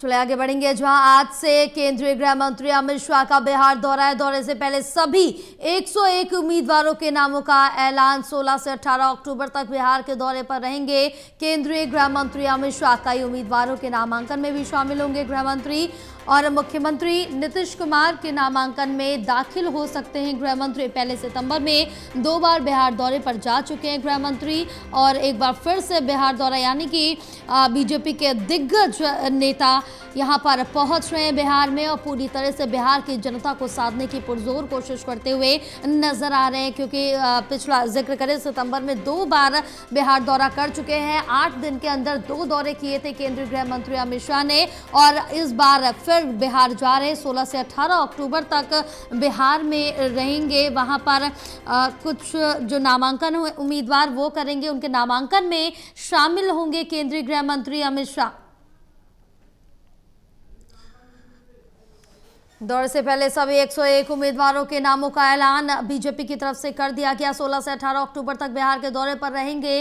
चले आगे बढ़ेंगे, जहां आज से केंद्रीय गृह मंत्री अमित शाह का बिहार दौरा है। दौरे से पहले सभी 101 उम्मीदवारों के नामों का ऐलान। 16 से 18 अक्टूबर तक बिहार के दौरे पर रहेंगे केंद्रीय गृह मंत्री अमित शाह। कई उम्मीदवारों के नामांकन में भी शामिल होंगे गृह मंत्री, और मुख्यमंत्री नीतीश कुमार के नामांकन में दाखिल हो सकते हैं गृह मंत्री। पहले सितंबर में 2 बार बिहार दौरे पर जा चुके हैं गृह मंत्री, और एक बार फिर से बिहार दौरा, यानी कि बीजेपी के दिग्गज नेता यहां पर पहुंच रहे हैं बिहार में, और पूरी तरह से बिहार की जनता को साधने की पुरजोर कोशिश करते हुए नजर आ रहे हैं। क्योंकि पिछला जिक्र करें, सितंबर में 2 बार बिहार दौरा कर चुके हैं। 8 दिन के अंदर 2 दौरे किए थे केंद्रीय गृह मंत्री अमित शाह ने, और इस बार फिर बिहार जा रहे हैं। 16 से 18 अक्टूबर तक बिहार में रहेंगे। वहां पर कुछ जो नामांकन उम्मीदवार वो करेंगे, उनके नामांकन में शामिल होंगे केंद्रीय गृह मंत्री अमित शाह। दौरे से पहले सभी 101 उम्मीदवारों के नामों का ऐलान बीजेपी की तरफ से कर दिया गया। 16 से 18 अक्टूबर तक बिहार के दौरे पर रहेंगे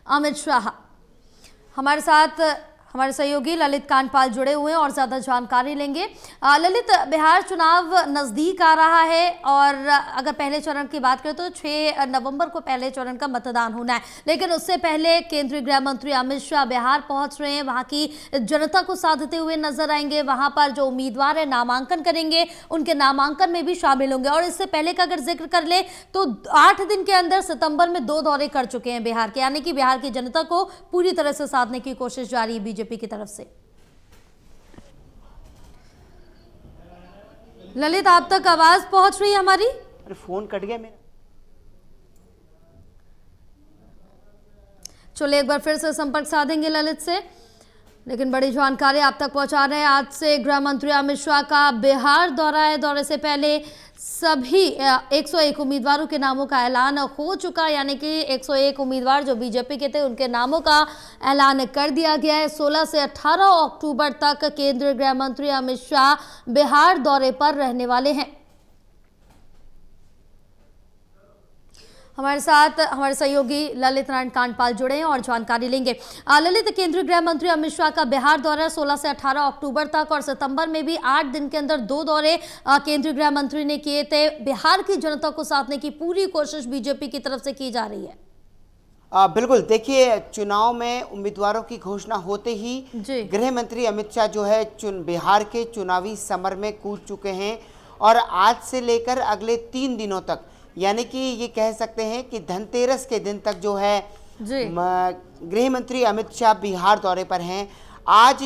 अमित शाह। हमारे साथ हमारे सहयोगी ललित कांडपाल जुड़े हुए हैं और ज्यादा जानकारी लेंगे। ललित, बिहार चुनाव नजदीक आ रहा है, और अगर पहले चरण की बात करें तो 6 नवंबर को पहले चरण का मतदान होना है, लेकिन उससे पहले केंद्रीय गृह मंत्री अमित शाह बिहार पहुंच रहे हैं। वहां की जनता को साधते हुए नजर आएंगे। वहां पर जो उम्मीदवार है नामांकन करेंगे, उनके नामांकन में भी शामिल होंगे। और इससे पहले का अगर जिक्र कर ले तो 8 दिन के अंदर सितंबर में 2 दौरे कर चुके हैं बिहार के, यानी कि बिहार की जनता को पूरी तरह से साधने की कोशिश जारी है बीजेपी की तरफ से। ललित, आप तक आवाज पहुंच रही है हमारी? अरे फोन कट गया मेरा। चलिए एक बार फिर से संपर्क साधेंगे ललित से, लेकिन बड़ी जानकारी आप तक पहुंचा रहे हैं। आज से गृह मंत्री अमित शाह का बिहार दौरा है। दौरे से पहले सभी 101 उम्मीदवारों के नामों का ऐलान हो चुका, यानी कि 101 उम्मीदवार जो बीजेपी के थे उनके नामों का ऐलान कर दिया गया है। 16 से 18 अक्टूबर तक केंद्रीय गृह मंत्री अमित शाह बिहार दौरे पर रहने वाले हैं। हमारे साथ हमारे सहयोगी ललित नारायण कांडपाल जुड़े हैं और जानकारी लेंगे। ललित, केंद्रीय गृह मंत्री अमित शाह का बिहार दौरा 16 से 18 अक्टूबर तक, और सितंबर में भी 8 दिन के अंदर 2 दौरे केंद्रीय गृह मंत्री ने किए थे। बिहार की जनता को साधने की पूरी कोशिश बीजेपी की तरफ से की जा रही है। बिल्कुल, देखिए, चुनाव में उम्मीदवारों की घोषणा होते ही गृह मंत्री अमित शाह जो है बिहार के चुनावी समर में कूद चुके हैं, और आज से लेकर अगले 3 दिनों तक, यानी कि ये कह सकते हैं कि धनतेरस के दिन तक जो है गृह मंत्री अमित शाह बिहार दौरे पर हैं। आज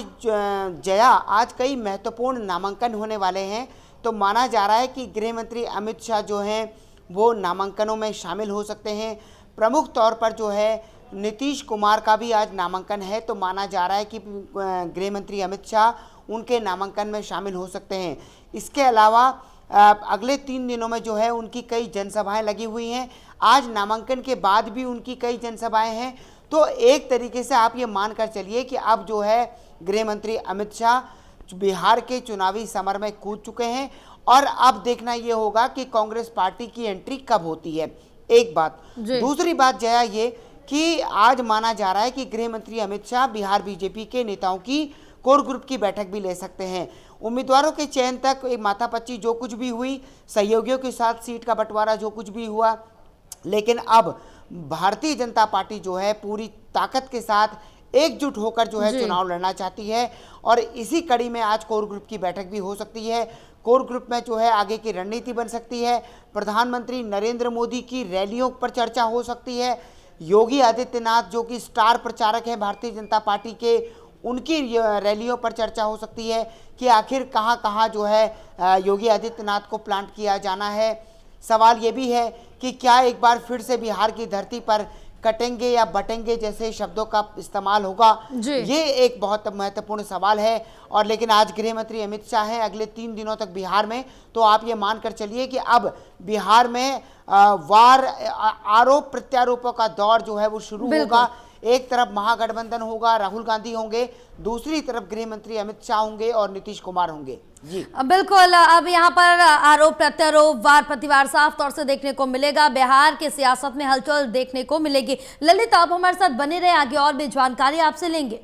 आज कई महत्वपूर्ण नामांकन होने वाले हैं, तो माना जा रहा है कि गृह मंत्री अमित शाह जो हैं वो नामांकनों में शामिल हो सकते हैं। प्रमुख तौर पर जो है नीतीश कुमार का भी आज नामांकन है, तो माना जा रहा है कि गृह मंत्री अमित शाह उनके नामांकन में शामिल हो सकते हैं। इसके अलावा अगले 3 दिनों में जो है उनकी कई जनसभाएं लगी हुई हैं। आज नामांकन के बाद भी उनकी कई जनसभाएं हैं, तो एक तरीके से आप ये मानकर चलिए कि अब जो है गृह मंत्री अमित शाह बिहार के चुनावी समर में कूद चुके हैं, और अब देखना ये होगा कि कांग्रेस पार्टी की एंट्री कब होती है, एक बात। दूसरी बात जया ये कि आज माना जा रहा है कि गृह मंत्री अमित शाह बिहार बीजेपी के नेताओं की कोर ग्रुप की बैठक भी ले सकते हैं। उम्मीदवारों के चयन तक एक माथापच्ची जो कुछ भी हुई, सहयोगियों के साथ सीट का बंटवारा जो कुछ भी हुआ, लेकिन अब भारतीय जनता पार्टी जो है पूरी ताकत के साथ एकजुट होकर जो है चुनाव लड़ना चाहती है, और इसी कड़ी में आज कोर ग्रुप की बैठक भी हो सकती है। कोर ग्रुप में जो है आगे की रणनीति बन सकती है। प्रधानमंत्री नरेंद्र मोदी की रैलियों पर चर्चा हो सकती है। योगी आदित्यनाथ जो कि स्टार प्रचारक हैं भारतीय जनता पार्टी के, उनकी रैलियों पर चर्चा हो सकती है कि आखिर कहाँ कहाँ जो है योगी आदित्यनाथ को प्लांट किया जाना है। सवाल ये भी है कि क्या एक बार फिर से बिहार की धरती पर कटेंगे या बटेंगे जैसे शब्दों का इस्तेमाल होगा, ये एक बहुत महत्वपूर्ण सवाल है। और लेकिन आज गृह मंत्री अमित शाह हैं अगले 3 दिनों तक बिहार में, तो आप ये मानकर चलिए कि अब बिहार में वार आरोप प्रत्यारोपों का दौर जो है वो शुरू होगा। एक तरफ महागठबंधन होगा, राहुल गांधी होंगे, दूसरी तरफ गृह मंत्री अमित शाह होंगे और नीतीश कुमार होंगे। जी बिल्कुल, अब यहाँ पर आरोप प्रत्यारोप वार प्रतिवार साफ तौर से देखने को मिलेगा। बिहार के सियासत में हलचल देखने को मिलेगी। ललित, आप हमारे साथ बने रहे, आगे और भी जानकारी आपसे लेंगे।